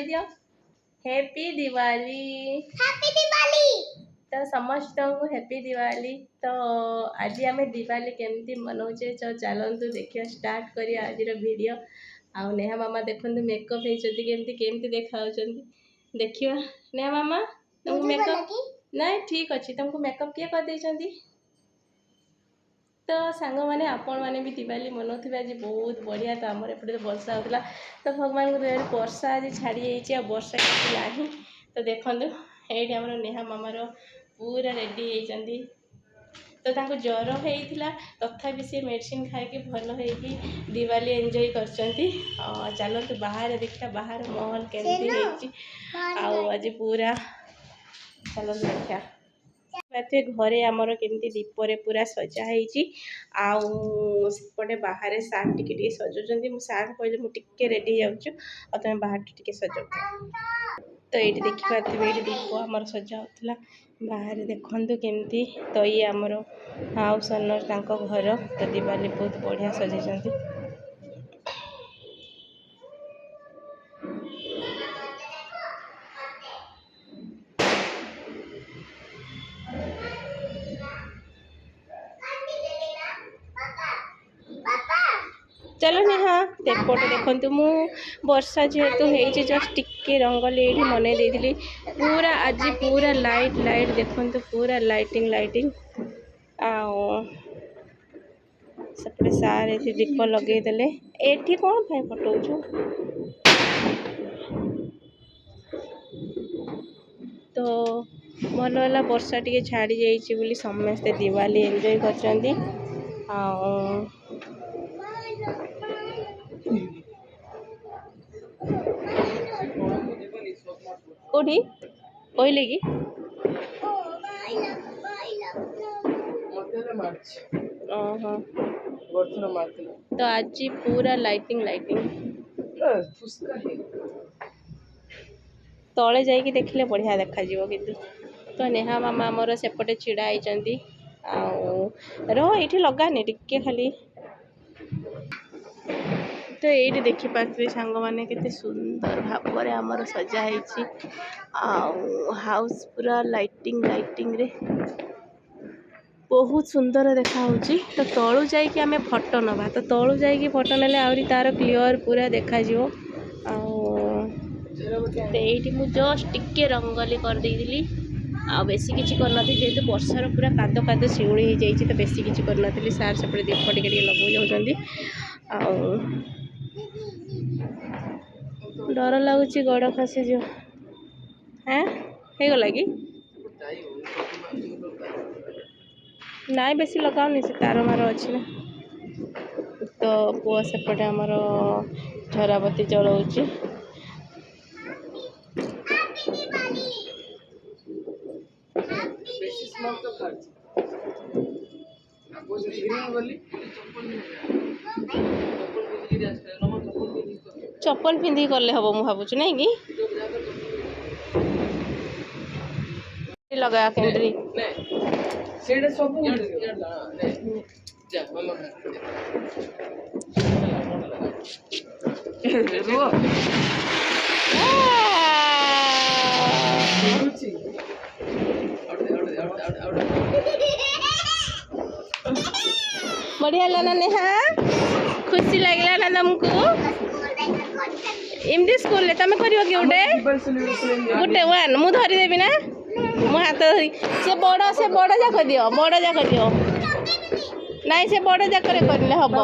दियो हैप्पी दिवाली तो समस्त को हैप्पी दिवाली। तो आज आम दिवाली केमती मनाऊे तो चलतु देखिए स्टार्ट करिया आज वीडियो। आउ नेहा मामा देखो मेकअप होती केमती केमती देखा देखिए। नेहा मामा तुमको मेकअप नहीं ठीक अच्छे तुमको मेकअप किए कर देछंती। तो सांग मैंने आपण मैंने भी दिवाली मनाऊे आज बहुत बढ़िया। तो आमर एपटे तो वर्षा होता तो भगवान को वर्षा आज छाड़ी जाइए वर्षा किसी ना। तो देखो ये आम नेहा मामार पूरा रेडी होती। तो ताको ज्वर होता तथापि सी मेडिसिन खाई भल हो दिवाली एंजॉय कर। चलते बाहर देखा बाहर महल केमती आज पूरा चलो देखा घरे आमर केमती दीपरे पूरा सजाई। आउपटे बाहर सार टे सजाऊँ सार कहले मुझे रेडी जाऊँ और तुम बाहर टे सजाऊ। तो ये देखिए ये दीप आमर सजा बाहर देखु केमती। तो ये आमर हाउस ओनर घर तो दिवाली बहुत बढ़िया सजाई। चलो नेहा तेपटे देखु मु वर्षा जेहेतु होती जस्ट टिके रंगोली ये मन देती पूरा आज पूरा लाइट लाइट देखु पूरा लाइटिंग लाइटिंग सेपटे सारे दीप लगेदेले। एठी कौन भाई फटोचु तो भल है वर्षा टी छाड़ी जाइए समस्ते दिवाली एंजॉय कर। कौटी कहले कि तो आज पूरा लाइटिंग लाइटिंग तले जाइए देखले बढ़िया देखा किंतु। तो नेहा मामा आमर सेपटे छिड़ा होती ये लगानी टिके खाली। तो ये देखिपे सांग मैंने केते सुंदर भाव आमर सजाई हाउस पूरा लाइटिंग लाइटिंग रे बहुत सुंदर देखा। तो तलू जाइए आम फोटो नवा तो तलू जाइए फोटो नेले आहरी तार क्लियर पूरा देखा। ये मुझे जस्ट टिके रंगोली कर देली बेसी किसी करना जेहेतु वर्षार पूरा काद काद शिउली हो जाइए तो बेसी किसी करना सार सेपटे दीप टे लगे जाऊँगी। डर लगुच गोड़ खसी जो हाँ हो गला कि नाई बेसी लगाऊनी से तार मार अच्छी ना। तो पुआ सेपटे आमर झराबती जलाऊँ चप्पल पिंधि गले हम मु भावुँ नहीं कि लगा केन्द्री बढ़िया लगा नेहा खुशी लगला ना तुमको इमती स्कूल ले तुम कर गोटे वन मु धरीदेवी ना मो हाथ से बड़ जाक दियो नाई से बड़ जाक करले हम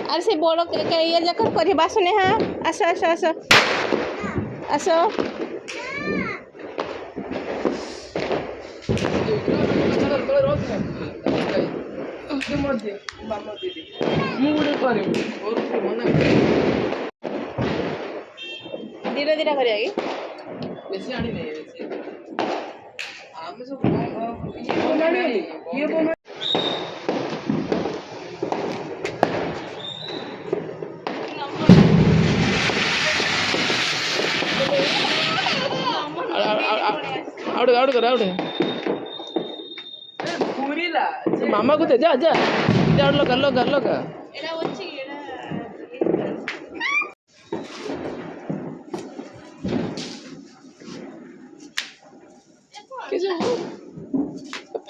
अरे से बड़ ये जाक कर आस नेहा आस आस आस आस धीरे धीरे करिया कि बेसी आनी नहीं आमे सब ये बोल आउट कर मामा को जा जा लगा लगा लगा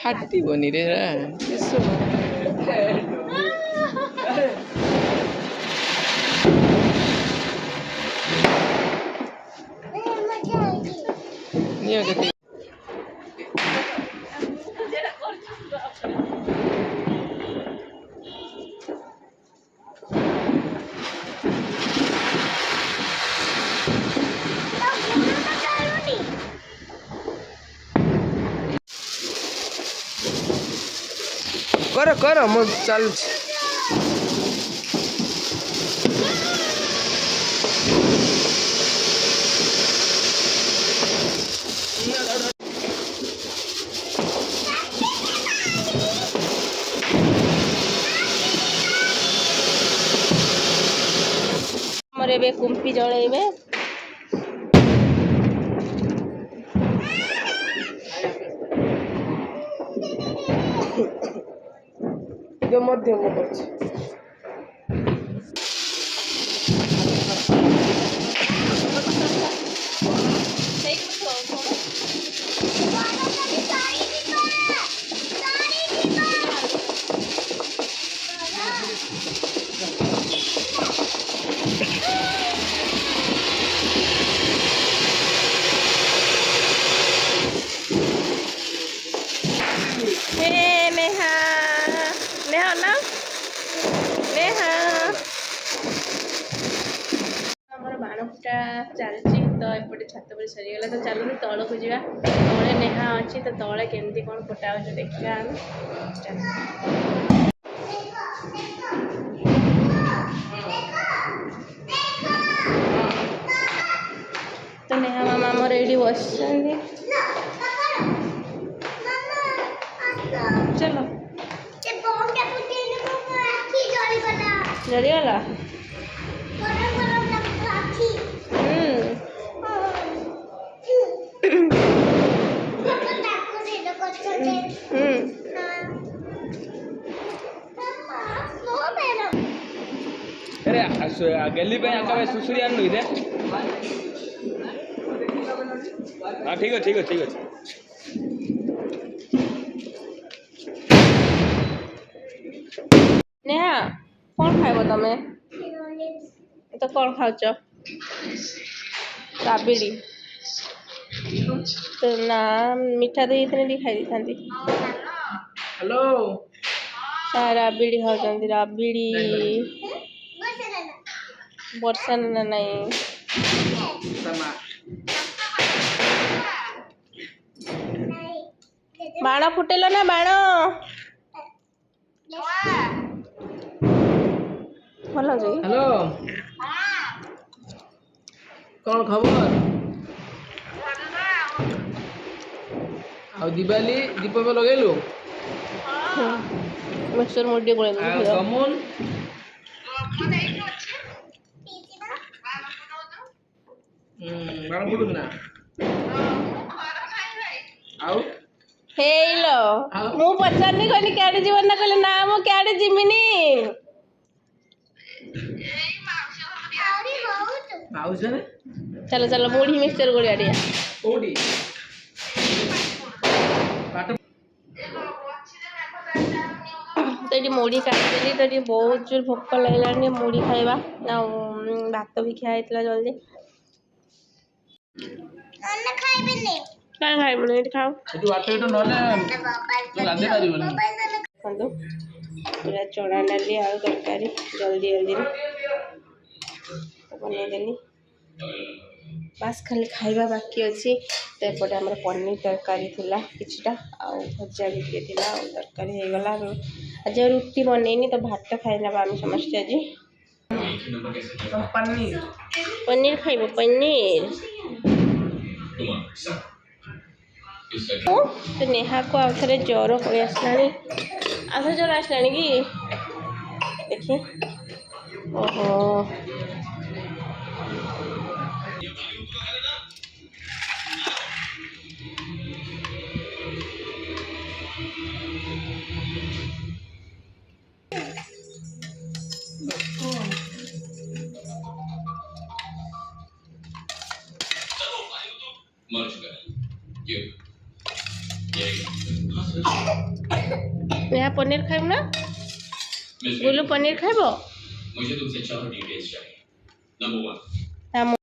फाटिबनि रे त्यसो नि अगति कर कर म चालुछु ଆମର ଏବେ କୁମ୍ପି ଜଳେଇବେ। यो मध्यम गर्छु हे नेहा नेहा ना नेहा ଆମର ବାଣ ଫୁଟା ଚାଲିଛି ତ ଏପଟେ ଛାତ ଉପରେ ସରିଗଲା ତ ଚାଲୁନି ତଳକୁ ଯିବା। ତଳେ ନେହା ଅଛି ତ ତଳେ କେମିତି କ'ଣ ଫୁଟା ହେଉଛି ଦେଖିବା ଆମେ। ତ ନେହା ମାମା ଆମର ଏଇଠି ବସିଛନ୍ତି। चलो जलिगला अरे गली पे आका भाई सुसुरी आनु इदे हां ठीक है ठीक है ठीक है नेहा कौन खाइब तमे तो कौन खाऊच राबिड़ी तो ना मीठा दे इतने भी खाई दी हेलो राबिड़ी खाऊचंदी राबिड़ी वर्षा ना नहीं बाण फुटेलो ना बाण भल हेलो कौन खबर आ दिवाली दीप में लगेलु मिक्सर मुड़ी बोले कमन बाण फुटु ना आउ हेलो मु पचारनी कहली क्याडे जीवन ना कहले ना मु क्याडे जिमिनी आउछने चलो चलो मुढ़ी मिक्सचर गोलिया दिया कोडी तो ये मुढ़ी काटिदेली तो ये बहुत जोर भोक लगलानी मुढ़ी खाइबा ना भात भी खाई जल्दी क्या खाइबनी खाओ एटु वाटे तो नले तो राधे पारिबनी देखो पूरा चना डाली आलू तरकारी जल्दी जल्दी बनईदेली बास खाली खाइबा बाकी अच्छी तो एपटे आम पनीर तरकारी थिला किछटा आउ भजा भी टे थिला आउ तरकारी हो गला आज रुटी बनईनी तो भात खाइना आम समस्त आज पनीर पनीर खाइब पनीर तो नेहा को आउ थे ज्वर पड़े आसलानी आउ ज्वर आसलानी कि देखिए ओहो मर चुका है क्यों? यही यहाँ पनीर खाइब ना बोलू पनीर खाइब मुझे तुमसे 4 डिटेल्स चाहिए। नंबर 1